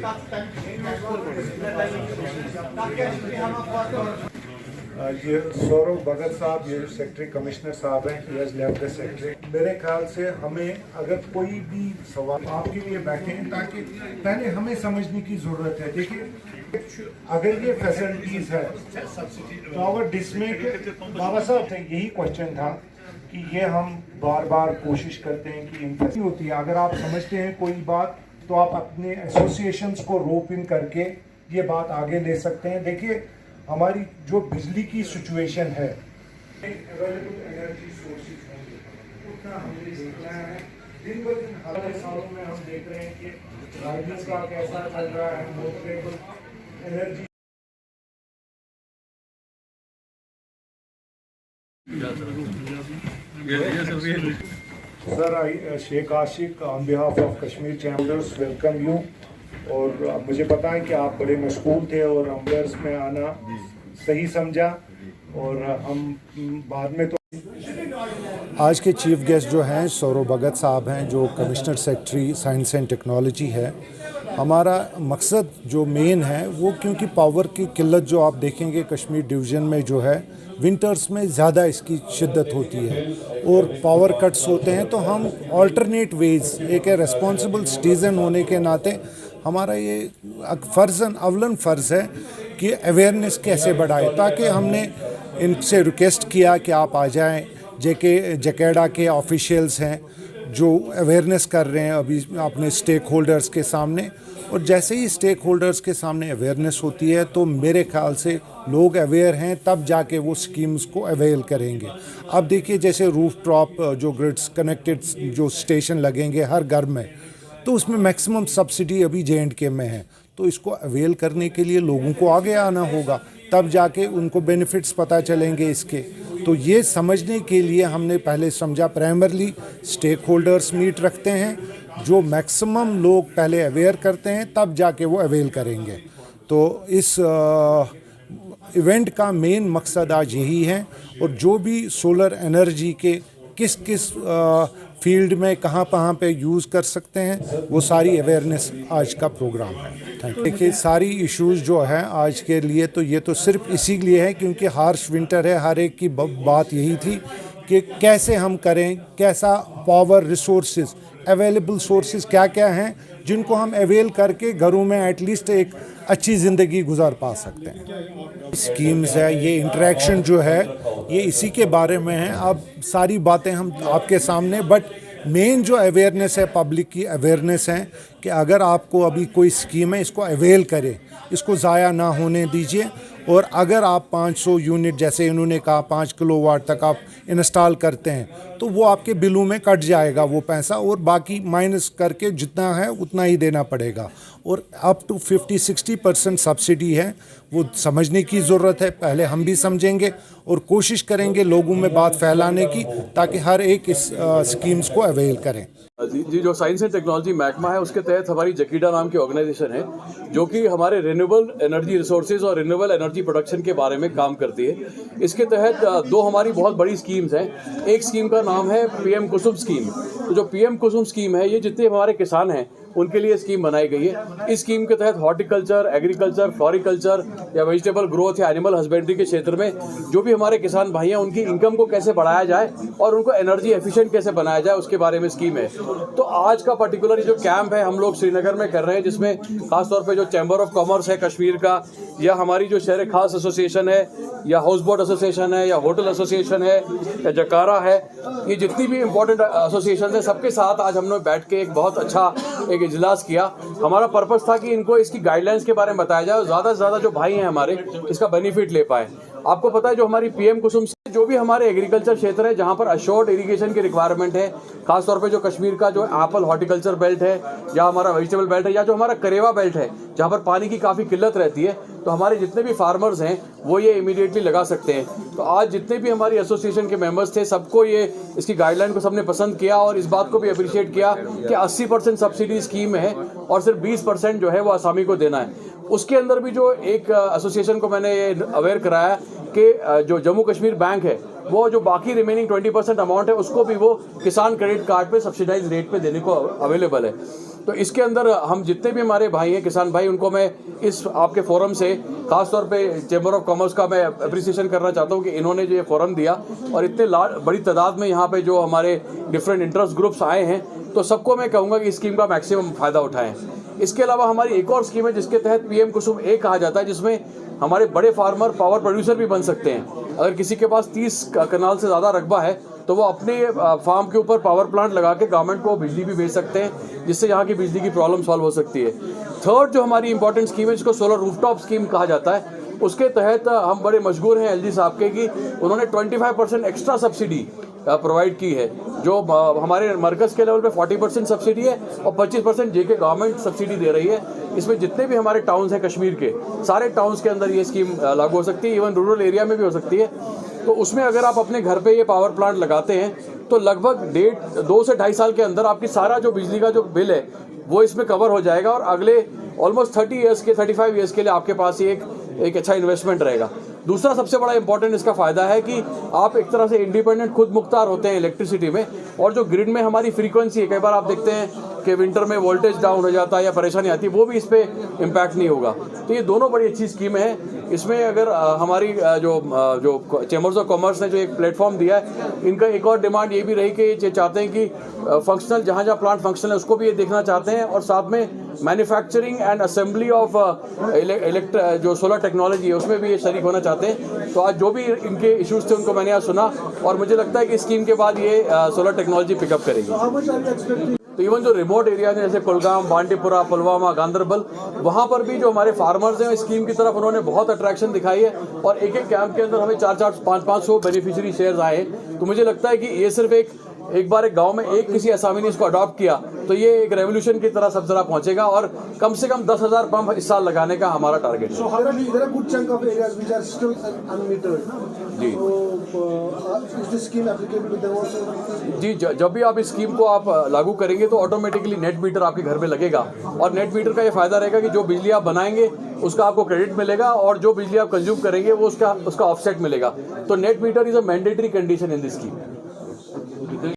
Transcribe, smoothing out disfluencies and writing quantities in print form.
ये सौरव भगत साहब, ये सेक्रेटरी कमिश्नर साहब हैं, he has left the secretary. मेरे ख्याल से हमें अगर कोई भी सवाल आपके लिए बैठे हैं, ताकि पहले हमें समझने की ज़रूरत है। देखिए, अगर ये फैसिलिटीज़ है पावर डिसमें, बाबा साहब से यही क्वेश्चन था कि ये हम बार बार कोशिश करते हैं कि इन्फेक्शन होती है। अगर आप समझते हैं कोई बात, तो आप अपने एसोसिएशंस को रोप इन करके ये बात आगे ले सकते हैं। देखिए, हमारी जो बिजली की सिचुएशन है, अवेलेबल एनर्जी सोर्सेज होंगे, उतना हमने देखना है। दिन ब दिन हाल सालों में हम देख रहे हैं कि राजनीति का कैसा चल रहा है, motorable energy. Sir, Sheikh Ashiq on behalf of Kashmir chambers welcome you. और मुझे पता है कि आप बड़े मशगूल थे और अम्बेयर्स में आना सही समझा, और हम बाद में तो। आज के चीफ गेस्ट जो हैं सौरव भगत साहब हैं, जो commissioner secretary science and technology है। हमारा मकसद जो मेन है वो, क्योंकि पावर की किल्लत जो आप देखेंगे कश्मीर डिवीज़न में जो है, विंटर्स में ज़्यादा इसकी शिद्दत होती है और पावर कट्स होते हैं, तो हम ऑल्टरनेट वेज, एक रेस्पॉन्सिबल सिटीज़न होने के नाते हमारा ये अवलन फ़र्ज़ है कि अवेयरनेस कैसे बढ़ाए। ताकि हमने इनसे रिक्वेस्ट किया कि आप आ जाएं, जकेडा के ऑफिशियल्स हैं जो अवेयरनेस कर रहे हैं अभी अपने स्टेक होल्डर्स के सामने, और जैसे ही स्टेक होल्डर्स के सामने अवेयरनेस होती है तो मेरे ख्याल से लोग अवेयर हैं, तब जाके वो स्कीम्स को अवेल करेंगे। अब देखिए, जैसे रूफ टॉप जो ग्रिड्स कनेक्टेड जो स्टेशन लगेंगे हर घर में, तो उसमें मैक्सिमम सब्सिडी अभी J&K में है, तो इसको अवेल करने के लिए लोगों को आगे आना होगा, तब जाके उनको बेनिफिट्स पता चलेंगे इसके। तो ये समझने के लिए हमने पहले समझा, प्राइमरली स्टेक होल्डर्स मीट रखते हैं, जो मैक्सिमम लोग पहले अवेयर करते हैं, तब जाके वो अवेल करेंगे। तो इस इवेंट का मेन मकसद आज यही है, और जो भी सोलर एनर्जी के किस किस फील्ड में कहाँ पे यूज़ कर सकते हैं, वो सारी अवेयरनेस आज का प्रोग्राम है। Thank you. देखिए, सारी इश्यूज़ जो हैं आज के लिए, तो ये तो सिर्फ इसीलिए है क्योंकि हार्श विंटर है। हर एक की बात यही थी कि कैसे हम करें, कैसा पावर रिसोर्सेज, अवेलेबल सोर्सेज क्या क्या हैं जिनको हम अवेल करके घरों में एटलीस्ट एक अच्छी ज़िंदगी गुजार पा सकते हैं। स्कीम्स है, ये इंटरेक्शन जो है ये इसी के बारे में है। अब सारी बातें हम आपके सामने, बट मेन जो अवेयरनेस है, पब्लिक की अवेयरनेस है कि अगर आपको अभी कोई स्कीम है, इसको अवेल करें, इसको ज़ाया ना होने दीजिए। और अगर आप 500 यूनिट, जैसे इन्होंने कहा 5 किलोवाट तक आप इंस्टॉल करते हैं, तो वो आपके बिलों में कट जाएगा वो पैसा, और बाकी माइनस करके जितना है उतना ही देना पड़ेगा। और अप टू 50-60% सब्सिडी है, वो समझने की ज़रूरत है। पहले हम भी समझेंगे और कोशिश करेंगे लोगों में बात फैलाने की, ताकि हर एक इस स्कीम्स को अवेल करें। जी, जो साइंस एंड टेक्नोलॉजी महकमा है, उसके तहत हमारी जकीडा नाम की ऑर्गेनाइजेशन है, जो कि हमारे रिन्यूएबल एनर्जी रिसोर्सेज और रिन्यूएबल एनर्जी प्रोडक्शन के बारे में काम करती है। इसके तहत दो हमारी बहुत बड़ी स्कीम्स हैं। एक स्कीम का नाम है PM कुसुम स्कीम। तो जो PM कुसुम स्कीम है, ये जितने हमारे किसान हैं उनके लिए स्कीम बनाई गई है। इस स्कीम के तहत हॉर्टिकल्चर, एग्रीकल्चर, फ्लोरिकल्चर या वेजिटेबल ग्रोथ या एनिमल हस्बेंड्री के क्षेत्र में जो भी हमारे किसान भाई हैं, उनकी इनकम को कैसे बढ़ाया जाए और उनको एनर्जी एफिशिएंट कैसे बनाया जाए, उसके बारे में स्कीम है। तो आज का पर्टिकुलर जो कैंप है हम लोग श्रीनगर में कर रहे हैं, जिसमें खासतौर पर जो चैम्बर ऑफ कॉमर्स है कश्मीर का, या हमारी जो शहर खास एसोसिएशन है, या हाउस बोट एसोसिएशन है, या होटल एसोसिएशन है, या जकारा है, ये जितनी भी इंपॉर्टेंट एसोसिएशन है, सबके साथ आज हमने बैठ के एक बहुत अच्छा एक इजलास किया। हमारा पर्पस था कि इनको इसकी गाइडलाइंस के बारे में बताया जाए, ज़्यादा से ज़्यादा जो भाई हैं हमारे इसका बेनिफिट ले पाए। आपको पता है, जो हमारी PM कुसुम से जो भी हमारे एग्रीकल्चर क्षेत्र है, जहाँ पर अश्योर्ड इरिगेशन की रिक्वायरमेंट है, खासतौर पे जो कश्मीर का जो एप्पल हॉर्टिकल्चर बेल्ट है, या हमारा वेजिटेबल बेल्ट है, या जो हमारा करेवा बेल्ट है, जहाँ पर पानी की काफ़ी किल्लत रहती है, तो हमारे जितने भी फार्मर्स हैं वो ये इमीडिएटली लगा सकते हैं। तो आज जितने भी हमारी एसोसिएशन के मेंबर्स थे, सबको ये इसकी गाइडलाइन को सबने पसंद किया, और इस बात को भी अप्रिशिएट किया कि 80% सब्सिडी स्कीम है और सिर्फ 20% जो है वो आसामी को देना है। उसके अंदर भी जो एक एसोसिएशन को मैंने ये अवेयर कराया के जो जम्मू कश्मीर बैंक है वो जो बाकी रिमेनिंग 20% अमाउंट है उसको भी वो किसान क्रेडिट कार्ड पे सब्सिडाइज रेट पे देने को अवेलेबल है। तो इसके अंदर हम जितने भी हमारे भाई हैं किसान भाई, उनको मैं इस आपके फोरम से खासतौर पे चैम्बर ऑफ कॉमर्स का मैं अप्रिसिएशन करना चाहता हूँ कि इन्होंने जो ये फोरम दिया और इतने बड़ी तादाद में यहाँ पे जो हमारे डिफरेंट इंटरेस्ट ग्रुप्स आए हैं, तो सबको मैं कहूँगा कि इस स्कीम का मैक्सिमम फ़ायदा उठाएं। इसके अलावा हमारी एक और स्कीम है जिसके तहत PM कुसुम ए कहा जाता है, जिसमें हमारे बड़े फार्मर पावर प्रोड्यूसर भी बन सकते हैं। अगर किसी के पास 30 कनाल से ज़्यादा रकबा है तो वो अपने फार्म के ऊपर पावर प्लांट लगा के गवर्नमेंट को बिजली भी भेज सकते हैं, जिससे यहाँ की बिजली की प्रॉब्लम सॉल्व हो सकती है। थर्ड जो हमारी इंपॉर्टेंट स्कीम है जिसको सोलर रूफटॉप स्कीम कहा जाता है, उसके तहत हम बड़े मशहूर हैं LG साहब के कि उन्होंने 25% एक्स्ट्रा सब्सिडी प्रोवाइड की है। जो हमारे मरकज़ के लेवल पे 40% सब्सिडी है और 25% जेके गवर्नमेंट सब्सिडी दे रही है। इसमें जितने भी हमारे टाउन्स हैं कश्मीर के, सारे टाउन्स के अंदर ये स्कीम लागू हो सकती है, इवन रूरल एरिया में भी हो सकती है। तो उसमें अगर आप अपने घर पे ये पावर प्लांट लगाते हैं तो लगभग 2 से 2.5 साल के अंदर आपकी सारा जो बिजली का जो बिल है वो इसमें कवर हो जाएगा और अगले ऑलमोस्ट 35 ईयर्स के लिए आपके पास ये एक अच्छा इन्वेस्टमेंट रहेगा। दूसरा सबसे बड़ा इंपॉर्टेंट इसका फ़ायदा है कि आप एक तरह से इंडिपेंडेंट खुद मुख्तार होते हैं इलेक्ट्रिसिटी में, और जो ग्रिड में हमारी फ्रीक्वेंसी है, कई बार आप देखते हैं कि विंटर में वोल्टेज डाउन हो जाता है या परेशानी आती है, वो भी इस पर इम्पैक्ट नहीं होगा। तो ये दोनों बड़ी अच्छी स्कीमें हैं। इसमें अगर हमारी जो चैम्बर्स ऑफ कॉमर्स ने जो एक प्लेटफॉर्म दिया है, इनका एक और डिमांड ये भी रही कि ये चाहते हैं कि फंक्शनल जहाँ प्लांट फंक्शनल है उसको भी ये देखना चाहते हैं, और साथ में मैन्युफैक्चरिंग एंड असेंबली ऑफ जो सोलर टेक्नोलॉजी है उसमें भी ये शरीक होना चाहते हैं। तो आज जो भी इनके इश्यूज थे उनको मैंने आज सुना और मुझे लगता है कि स्कीम के बाद ये सोलर टेक्नोलॉजी पिकअप करेगी। तो इवन जो रिमोट एरिया है जैसे कुलगाम, बांडीपुरा, पुलवामा, गांदरबल, वहाँ पर भी जो हमारे फार्मर्स हैं स्कीम की तरफ उन्होंने बहुत अट्रैक्शन दिखाई है और एक कैंप के अंदर हमें 400 500 बेनिफिशियरी शेयर्स आए। तो मुझे लगता है कि ये सिर्फ एक बार एक गांव में एक किसी असामी ने इसको अडॉप्ट किया तो ये एक रेवोल्यूशन की तरह सब जगह पहुंचेगा और कम से कम 10,000 पंप इस साल लगाने का हमारा टारगेट है। जी, जब भी आप इस स्कीम को आप लागू करेंगे तो ऑटोमेटिकली नेट मीटर आपके घर में लगेगा और नेट मीटर का ये फायदा रहेगा कि जो बिजली आप बनाएंगे उसका आपको क्रेडिट मिलेगा और जो बिजली आप कंज्यूम करेंगे वो उसका ऑफसेट मिलेगा। तो net metre is a mandatory condition in this scheme.